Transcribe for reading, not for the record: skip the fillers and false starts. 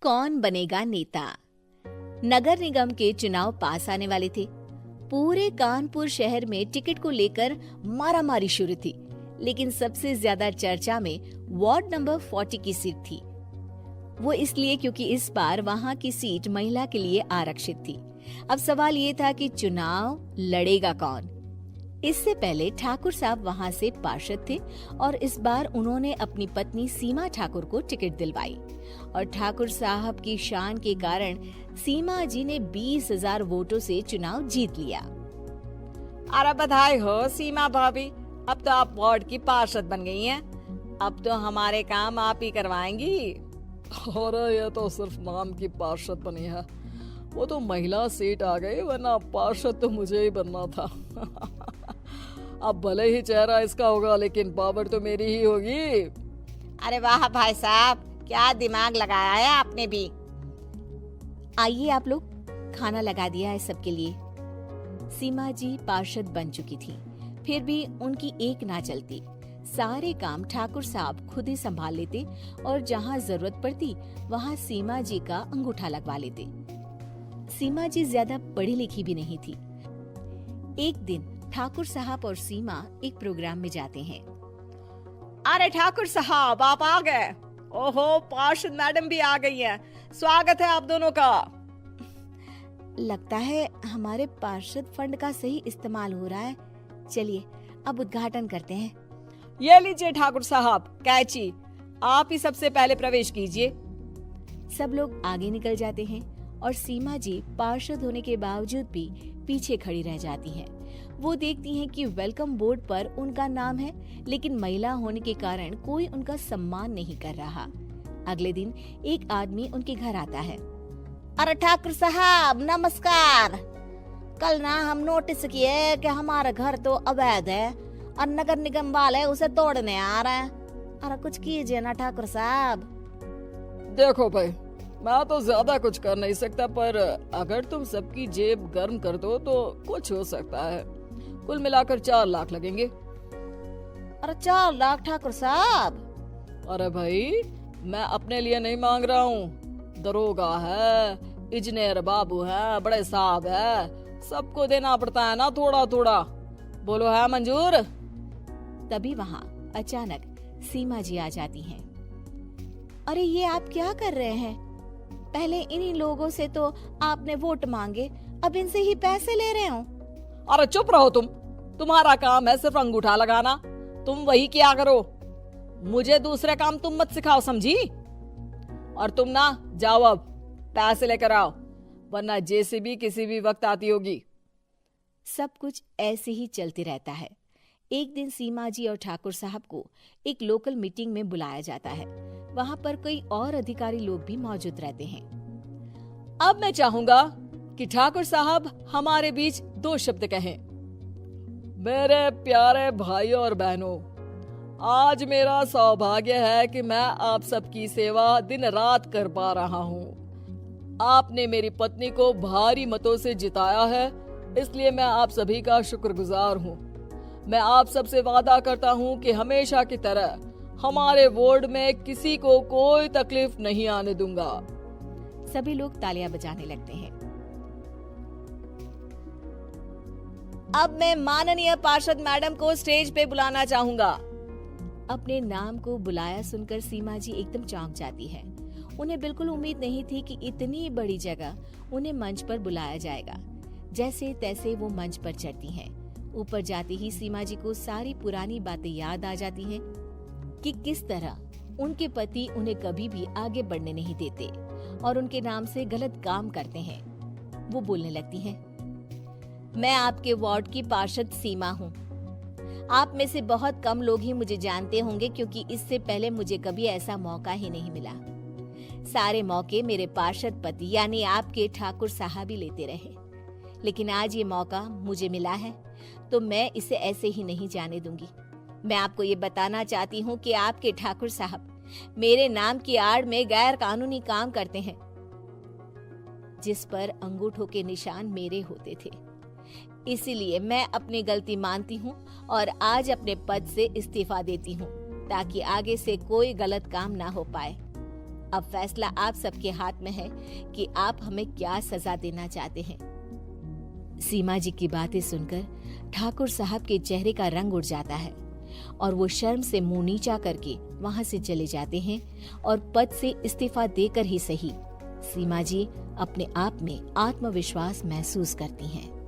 कौन बनेगा नेता। नगर निगम के चुनाव पास आने वाले थे। पूरे कानपुर शहर में टिकट को लेकर मारामारी शुरू थी, लेकिन सबसे ज्यादा चर्चा में वार्ड नंबर 40 की सीट थी। वो इसलिए क्योंकि इस बार वहां की सीट महिला के लिए आरक्षित थी। अब सवाल ये था कि चुनाव लड़ेगा कौन। इससे पहले ठाकुर साहब वहां से पार्षद थे और इस बार उन्होंने अपनी पत्नी सीमा ठाकुर को टिकट दिलवाई और ठाकुर साहब की शान के कारण सीमा जी ने 20,000 वोटों से चुनाव जीत लिया। अरे बधाई हो सीमा भाभी, अब तो आप वार्ड की पार्षद बन गई हैं। अब तो हमारे काम आप ही करवाएंगी। अरे ये तो सिर्फ नाम की पार्षद बनी है, वो तो महिला सीट आ गई, वरना पार्षद तो मुझे ही बनना था। अब भले ही चेहरा इसका होगा, लेकिन पावर तो मेरी ही होगी। अरे वाह भाई साहब, क्या दिमाग लगाया है आपने भी। आइए आप लोग, खाना लगा दिया है सबके लिए। सीमा जी पार्षद बन चुकी थी, फिर भी उनकी एक ना चलती। सारे काम ठाकुर साहब खुद ही संभाल लेते और जहाँ जरूरत पड़ती वहाँ सीमा जी का अंगूठा लगवा लेते। सीमा जी ज्यादा पढ़ी लिखी भी नहीं थी। एक दिन ठाकुर साहब और सीमा एक प्रोग्राम में जाते हैं। अरे ठाकुर साहब, आप आ गए। ओहो, पार्षद मैडम भी आ गई हैं। स्वागत है आप दोनों का। लगता है हमारे पार्षद फंड का सही इस्तेमाल हो रहा है। चलिए अब उद्घाटन करते हैं। ये लीजिए ठाकुर साहब कैची, आप ही सबसे पहले प्रवेश कीजिए। सब लोग आगे निकल जाते हैं और सीमा जी पार्षद होने के बावजूद भी पीछे खड़ी रह जाती हैं। वो देखती हैं कि वेलकम बोर्ड पर उनका नाम है, लेकिन महिला होने के कारण कोई उनका सम्मान नहीं कर रहा। अगले दिन एक आदमी उनके घर आता है। अरे ठाकुर साहब नमस्कार। कल ना हम नोटिस किए कि हमारा घर तो अवैध है और नगर निगम वाले उसे तोड़ने आ रहे हैं। अरे कुछ कीजिए ना ठाकुर साहब। देखो भाई, मैं तो ज्यादा कुछ कर नहीं सकता, पर अगर तुम सबकी जेब गर्म कर दो तो कुछ हो सकता है। कुल मिलाकर 4 लाख लगेंगे। अरे 4 लाख ठाकुर साहब? अरे भाई, मैं अपने लिए नहीं मांग रहा हूँ। दरोगा है, इंजीनियर बाबू है, बड़े साहब है, सबको देना पड़ता है ना थोड़ा थोड़ा। बोलो है मंजूर? तभी वहाँ अचानक सीमा जी आ जाती हैं। अरे ये आप क्या कर रहे हैं? पहले इन्हीं लोगों से तो आपने वोट मांगे, अब इनसे ही पैसे ले रहे हो। अरे चुप रहो तुम, तुम्हारा काम है सिर्फ अंगूठा लगाना, तुम वही किया करो। मुझे दूसरे काम तुम मत सिखाओ, समझी? और तुम ना जाओ, अब पैसे लेकर आओ, वरना जेसीबी किसी भी वक्त आती होगी। सब कुछ ऐसे ही चलते रहता है। एक दिन सीमा जी और ठाकुर साहब को एक लोकल मीटिंग में बुलाया जाता है। वहाँ पर कई और अधिकारी लोग भी मौजूद रहते हैं। अब मैं चाहूंगा कि ठाकुर साहब हमारे बीच 2 शब्द कहें। मेरे प्यारे भाइयों और बहनों, आज मेरा सौभाग्य है कि मैं आप सबकी सेवा दिन रात कर पा रहा हूँ। आपने मेरी पत्नी को भारी मतों से जिताया है, इसलिए मैं आप सभी का शुक्रगुजार हूँ। मैं आप सबसे वादा करता हूँ कि हमेशा की तरह हमारे वार्ड में किसी को कोई तकलीफ नहीं आने दूंगा। सभी लोग तालियां बजाने लगते हैं। अब मैं माननीय पार्षद मैडम को स्टेज पे बुलाना चाहूंगा। अपने नाम को बुलाया सुनकर सीमा जी एकदम चौंक जाती है। उन्हें बिल्कुल उम्मीद नहीं थी कि इतनी बड़ी जगह उन्हें मंच पर बुलाया जाएगा। जैसे तैसे वो मंच पर चढ़ती हैं। ऊपर जाते ही सीमा जी को सारी पुरानी बातें याद आ जाती हैं कि किस तरह उनके पति उन्हें कभी भी आगे बढ़ने नहीं देते और उनके नाम से गलत काम करते हैं। वो बोलने लगती हैं, मैं आपके वार्ड की पार्षद सीमा हूँ। आप में से बहुत कम लोग ही मुझे जानते होंगे, क्योंकि इससे पहले मुझे कभी ऐसा मौका ही नहीं मिला। सारे मौके मेरे पार्षद पति यानी आपके ठाकुर साहब ही लेते रहे, लेकिन आज ये मौका मुझे मिला है तो मैं इसे ऐसे ही नहीं जाने दूंगी। मैं आपको ये बताना चाहती हूँ कि आपके ठाकुर साहब मेरे नाम की आड़ में गैर कानूनी काम करते हैं, जिस पर अंगूठों के निशान मेरे होते थे। इसीलिए मैं अपनी गलती मानती हूँ और आज अपने पद से इस्तीफा देती हूँ, ताकि आगे से कोई गलत काम ना हो पाए। अब फैसला आप सबके हाथ में है कि आप हमें क्या सजा देना चाहते हैं। सीमा जी की बातें सुनकर ठाकुर साहब के चेहरे का रंग उड़ जाता है और वो शर्म से मुंह नीचा करके वहां से चले जाते हैं और पद से इस्तीफा देकर ही सही सीमा जी अपने आप में आत्मविश्वास महसूस करती हैं।